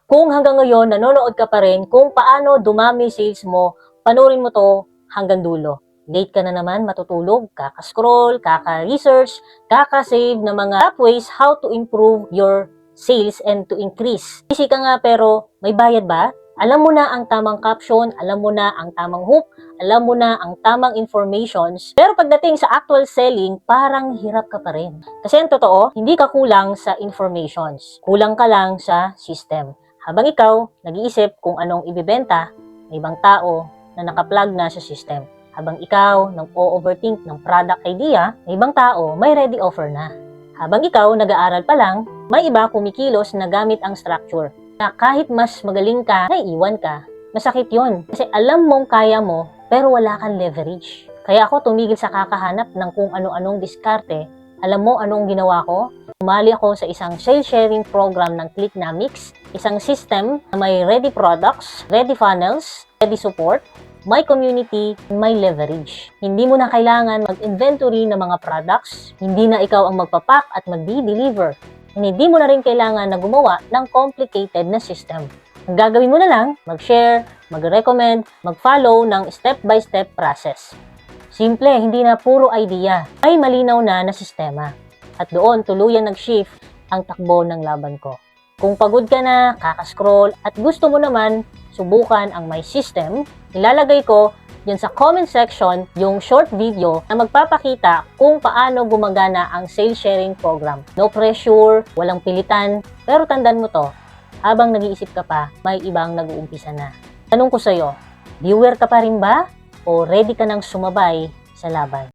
Kung hanggang ngayon nanonood ka pa rin kung paano dumami sales mo, panoorin mo to hanggang dulo. Late ka na naman matutulog, kaka-scroll, kaka-research, kaka-save ng mga top ways how to improve your sales and to increase. Busy ka nga pero may bayad ba? Alam mo na ang tamang caption, alam mo na ang tamang hook, alam mo na ang tamang informations, pero pagdating sa actual selling, parang hirap ka pa rin. Kasi ang totoo, hindi ka kulang sa informations. Kulang ka lang sa system. Habang ikaw, nag-iisip kung anong ibibenta, may ibang tao na nakaplug na sa system. Habang ikaw, nag-o-overthink ng product idea, may ibang tao may ready offer na. Habang ikaw, nag-aaral pa lang, may iba kumikilos na gamit ang structure. Na kahit mas magaling ka, naiiwan ka. Masakit yun. Kasi alam mong kaya mo, pero wala kang leverage. Kaya ako tumigil sa kakahanap ng kung ano-anong diskarte. Alam mo anong ginawa ko? Umali ako sa isang sales sharing program ng Clicknamics, isang system na may ready products, ready funnels, ready support, may community, may leverage. Hindi mo na kailangan mag-inventory ng mga products, hindi na ikaw ang magpapack at mag-deliver. Hindi mo na rin kailangan na gumawa ng complicated na system. Ang gagawin mo na lang, mag-share, mag-recommend, mag-follow ng step-by-step process. Simple, hindi na puro idea. Ay malinaw na sistema. At doon, tuluyan nag-shift ang takbo ng laban ko. Kung pagod ka na, kakascroll, at gusto mo naman subukan ang my system, ilalagay ko yun sa comment section yung short video na magpapakita kung paano gumagana ang sales sharing program. No pressure, walang pilitan, pero tandaan mo to, habang nag-iisip ka pa, may ibang nag-uumpisa na. Tanong ko sa'yo, viewer ka pa rin ba? O ready ka nang sumabay sa laban?